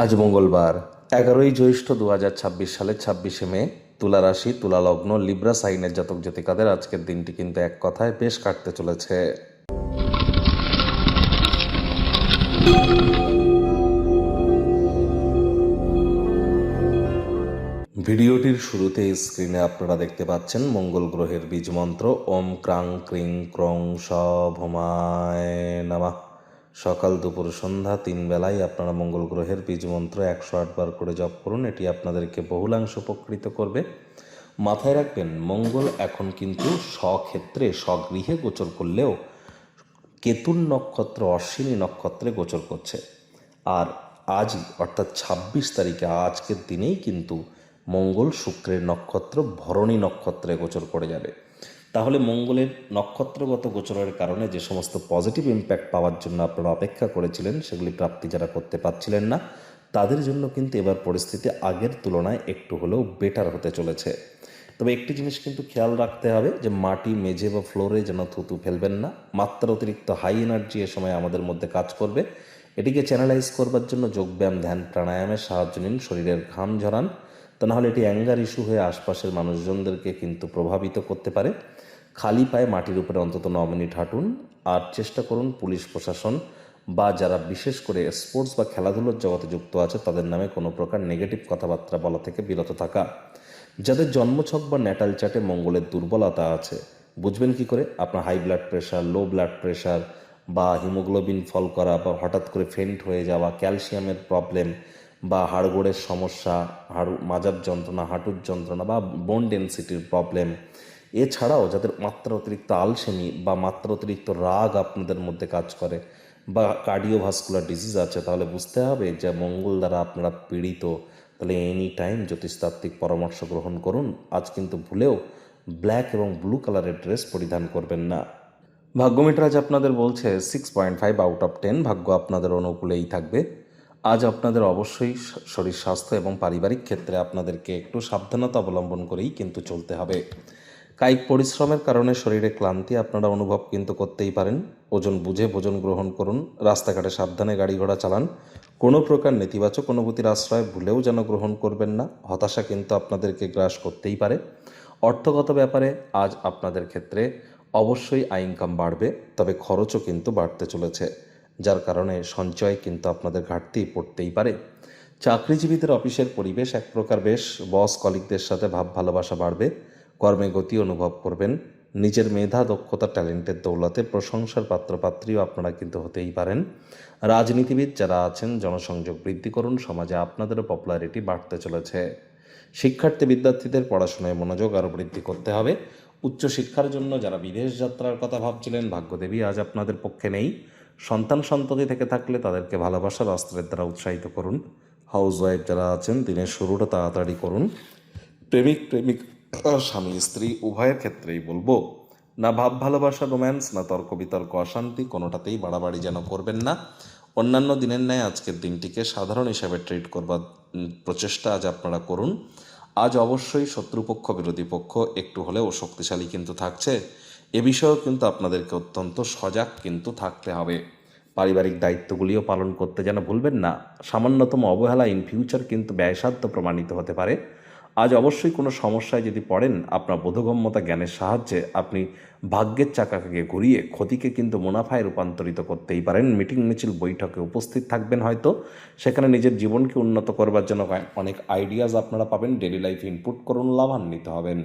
আজ মঙ্গলবার 11ই জ্যৈষ্ঠ 2026 সালের 26শে মে। তুলা রাশি, তুলা লগ্ন, লিব্রা সাইনের জাতক জাতিকাদের আজকের দিনটি কিন্তু এক কথায় বেশ কাটতে চলেছে। ভিডিওটির শুরুতে স্ক্রিনে আপনারা দেখতে পাচ্ছেন মঙ্গল গ্রহের বীজ মন্ত্র ওম ক্রাং ক্রিং ক্রং শ ভমায় নমঃ। সকাল দুপুর সন্ধ্যা 3 বেলায় আপনারা মঙ্গল গ্রহের বীজ মন্ত্র 108 বার করে জপ করুন। এটি আপনাদেরকে বহুলাংশ উপকৃত করবে। মাথায় রাখবেন, মঙ্গল এখন কিন্তু স্বক্ষেত্রে স্বগৃহে গোচর করলেও কেতুর নক্ষত্র অশ্বিনী নক্ষত্রে গোচর করছে। আর আজই অর্থাৎ 26 তারিখে আজকের দিনেই কিন্তু মঙ্গল শুক্রের নক্ষত্র ভরণী নক্ষত্রে গোচর করে যাবে। তাহলে মঙ্গলের নক্ষত্রগত গোচরের কারণে যে সমস্ত পজিটিভ ইম্প্যাক্ট পাওয়ার জন্য আপনারা অপেক্ষা করেছিলেন, সেগুলি প্রাপ্তি যারা করতে পারছিলেন না, তাদের জন্য কিন্তু এবার পরিস্থিতি আগের তুলনায় একটু হলেও বেটার হতে চলেছে। তবে একটি জিনিস কিন্তু খেয়াল রাখতে হবে যে মাটি, মেঝে বা ফ্লোরে যেন থুতু ফেলবেন না। মাত্রা অতিরিক্ত হাই এনার্জি এ সময় আমাদের মধ্যে কাজ করবে। এটিকে চ্যানেলাইজ করবার জন্য যোগব্যায়াম, ধ্যান, প্রাণায়ামের সাহায্য নিন। শরীরের ঘাম ঝরান, তা নাহলে এটি অ্যাঙ্গার ইস্যু হয়ে আশপাশের মানুষজনদেরকে কিন্তু প্রভাবিত করতে পারে। খালি পায়ে মাটির উপরে অন্তত 9 মিনিট হাঁটুন। আর চেষ্টা করুন পুলিশ প্রশাসন বা যারা বিশেষ করে স্পোর্টস বা খেলাধুলোর জগতে যুক্ত আছে তাদের নামে কোনো প্রকার নেগেটিভ কথাবার্তা বলা থেকে বিরত থাকা। যাদের জন্মছক বা ন্যাটাল চার্টে মঙ্গলের দুর্বলতা আছে, বুঝবেন কি করে? আপনার high blood pressure, low blood pressure বা হিমোগ্লোবিন ফল করা বা হঠাৎ করে ফেন্ট হয়ে যাওয়া, ক্যালসিয়ামের প্রবলেম বা হাড়গোড়ের সমস্যা, মাজার যন্ত্রণা, হাঁটুর যন্ত্রণা বা বোন ডেন্সিটির প্রবলেম, এছাড়াও যাদের মাত্রা অতিরিক্ত আলসেমি বা মাত্রা অতিরিক্ত রাগ আপনাদের মধ্যে কাজ করে বা কার্ডিওভাস্কুলার ডিজিজ আছে, তাহলে বুঝতে হবে যে মঙ্গল দ্বারা আপনারা পীড়িত। তাহলে এনি টাইম জ্যোতিষতাত্ত্বিক পরামর্শ গ্রহণ করুন। আজ কিন্তু ভুলেও ব্ল্যাক এবং ব্লু কালারের ড্রেস পরিধান করবেন না। ভাগ্যমিটার আজ আপনাদের বলছে 6.5 আউট অফ 10। ভাগ্য আপনাদের অনুকূলেই থাকবে। আজ আপনাদের অবশ্যই শরীর স্বাস্থ্য এবং পারিবারিক ক্ষেত্রে আপনাদেরকে একটু সাবধানতা অবলম্বন করেই কিন্তু চলতে হবে। কায়িক পরিশ্রমের কারণে শরীরে ক্লান্তি আপনারা অনুভব কিন্তু করতেই পারেন। ওজন বুঝে ভোজন গ্রহণ করুন। রাস্তাঘাটে সাবধানে গাড়ি ঘোড়া চালান। কোনো প্রকার নেতিবাচক অনুভূতির আশ্রয় ভুলেও যেন গ্রহণ করবেন না। হতাশা কিন্তু আপনাদেরকে গ্রাস করতেই পারে। অর্থগত ব্যাপারে আজ আপনাদের ক্ষেত্রে অবশ্যই আয় ইনকাম বাড়বে, তবে খরচও কিন্তু বাড়তে চলেছে, যার কারণে সঞ্চয় কিন্তু আপনাদের ঘাটতি পড়তেই পারে। চাকরিজীবীদের অফিসের পরিবেশ এক প্রকার বেশ। বস কলিগদের সাথে ভাব ভালোবাসা বাড়বে। কর্মে গতি অনুভব করবেন। নিজের মেধা, দক্ষতা, ট্যালেন্টের দৌলতে প্রশংসার পাত্রপাত্রীও আপনারা কিন্তু হতেই পারেন। রাজনীতিবিদ যারা আছেন, জনসংযোগ বৃদ্ধি করুন। সমাজে আপনাদেরও পপুলারিটি বাড়তে চলেছে। শিক্ষার্থী বিদ্যার্থীদের পড়াশোনায় মনোযোগ আরও বৃদ্ধি করতে হবে। উচ্চশিক্ষার জন্য যারা বিদেশ যাত্রার কথা ভাবছিলেন, ভাগ্যদেবী আজ আপনাদের পক্ষে নেই। সন্তান সন্ততি থেকে থাকলে তাদেরকে ভালোবাসার অস্ত্রের দ্বারা উৎসাহিত করুন। হাউস ওয়াইফ যারা আছেন, দিনের শুরুটা তাড়াতাড়ি করুন। প্রেমিক প্রেমিকা, স্বামী স্ত্রী উভয়ের ক্ষেত্রেই বলবো, না ভাব ভালোবাসা রোম্যান্স, না তর্ক বিতর্ক অশান্তি, কোনোটাতেই বাড়াবাড়ি যেন করবেন না। অন্যান্য দিনের ন্যায় আজকের দিনটিকে সাধারণ হিসাবে ট্রিট করবার প্রচেষ্টা আজ আপনারা করুন। আজ অবশ্যই শত্রুপক্ষ, বিরোধী পক্ষ একটু হলেও শক্তিশালী কিন্তু থাকছে। এ বিষয়েও কিন্তু আপনাদেরকে অত্যন্ত সজাগ কিন্তু থাকতে হবে। পারিবারিক দায়িত্বগুলিও পালন করতে যেন ভুলবেন না। সামান্যতম অবহেলা ইন ফিউচার কিন্তু ব্যয়সাধ্য প্রমাণিত হতে পারে। আজ অবশ্যই কোনো সমস্যায় যদি পড়েন, আপনার বোধগম্যতা জ্ঞানের সাহায্যে আপনি ভাগ্যের চাকাকে ঘুরিয়ে ক্ষতিকে কিন্তু মুনাফায় রূপান্তরিত করতেই পারেন। মিটিং মিছিল বৈঠকে উপস্থিত থাকবেন হয়তো, সেখানে নিজের জীবনকে উন্নত করবার জন্য অনেক আইডিয়াজ আপনারা পাবেন। ডেলি লাইফ ইনপুট করুন, লাভান্বিত হবেন।